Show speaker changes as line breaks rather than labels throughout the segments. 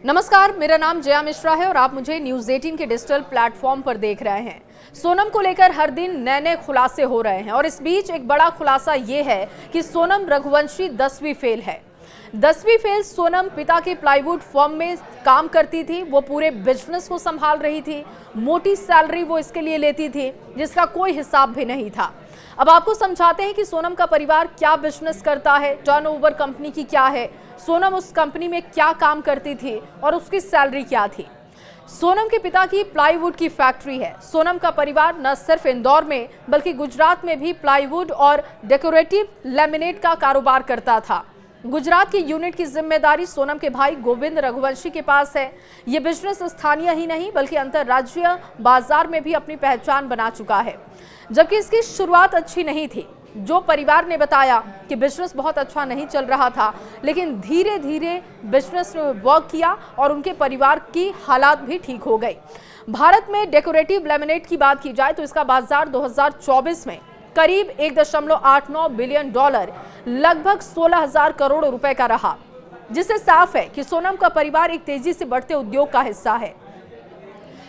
नमस्कार, मेरा नाम जया मिश्रा है और आप मुझे न्यूज़ 18 के डिजिटल प्लेटफॉर्म पर देख रहे हैं। सोनम को लेकर हर दिन नए खुलासे हो रहे हैं और इस बीच एक बड़ा खुलासा ये है कि सोनम रघुवंशी 10वीं फेल है। 10वीं फेल सोनम पिता के प्लाईवुड फर्म में काम करती थी। वो पूरे बिजनेस को संभाल रही थी। मोटी सैलरी वो इसके लिए लेती थी जिसका कोई हिसाब भी नहीं था। अब आपको समझाते हैं कि सोनम का परिवार क्या बिजनेस करता है, टर्नओवर कंपनी की क्या है, सोनम उस कंपनी में क्या काम करती थी और उसकी सैलरी क्या थी। सोनम के पिता की प्लाईवुड की फैक्ट्री है। सोनम का परिवार न सिर्फ इंदौर में बल्कि गुजरात में भी प्लाईवुड और डेकोरेटिव लैमिनेट का कारोबार करता था। गुजरात की यूनिट की जिम्मेदारी सोनम के भाई गोविंद रघुवंशी के पास है। ये बिजनेस स्थानीय ही नहीं बल्कि अंतर्राज्यीय बाजार में भी अपनी पहचान बना चुका है। जबकि इसकी शुरुआत अच्छी नहीं थी। जो परिवार ने बताया कि बिजनेस बहुत अच्छा नहीं चल रहा था, लेकिन धीरे धीरे बिजनेस ने वर्क किया और उनके परिवार की हालात भी ठीक हो गई। भारत में डेकोरेटिव लैमिनेट की बात की जाए तो इसका बाजार 2024 में करीब 1.89 बिलियन डॉलर, लगभग 16,000 करोड़ रुपए का रहा, जिससे साफ है कि सोनम का परिवार एक तेजी से बढ़ते उद्योग का हिस्सा है।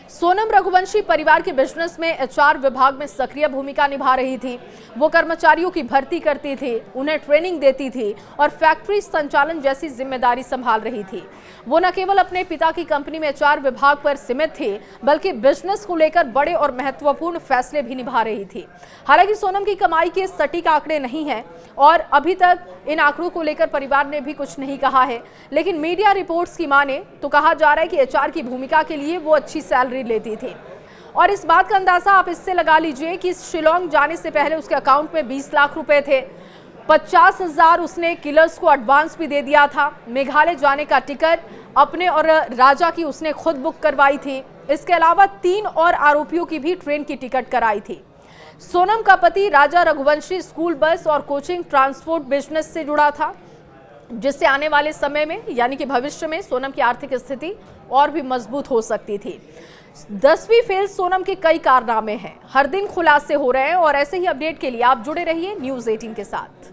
सोनम रघुवंशी परिवार के बिजनेस में एचआर विभाग में सक्रिय भूमिका निभा रही थी। वो कर्मचारियों की भर्ती करती थी, उन्हें ट्रेनिंग देती थी और फैक्ट्री संचालन जैसी जिम्मेदारी संभाल रही थी। वो न केवल अपने पिता की कंपनी में एचआर विभाग पर सीमित थी बल्कि बिजनेस को लेकर बड़े और महत्वपूर्ण फैसले भी निभा रही थी। हालांकि सोनम की कमाई के सटीक आंकड़े नहीं है और अभी तक इन आंकड़ों को लेकर परिवार ने भी कुछ नहीं कहा है, लेकिन मीडिया रिपोर्ट्स की माने तो कहा जा रहा है कि एचआर की भूमिका के लिए वो अच्छी सैलरी लेती थी। और इस बात का अंदाजा आप इससे लगा लीजिए कि शिलोंग जाने से पहले उसके अकाउंट में 20 लाख रुपए थे। 50,000 उसने किलर्स को एडवांस भी दे दिया था। मेघालय जाने का टिकट अपने और राजा की उसने खुद बुक करवाई थी। इसके अलावा 3 और आरोपियों की भी ट्रेन की टिकट कराई थी। सोनम का पति राजा रघुवंशी स्कूल बस और कोचिंग ट्रांसपोर्ट बिजनेस से जुड़ा था, जिससे आने वाले समय में यानी कि भविष्य में सोनम की आर्थिक स्थिति और भी मजबूत हो सकती थी। 10वीं फेल सोनम के कई कारनामे हैं। हर दिन खुलासे हो रहे हैं और ऐसे ही अपडेट के लिए आप जुड़े रहिए न्यूज़ 18 के साथ।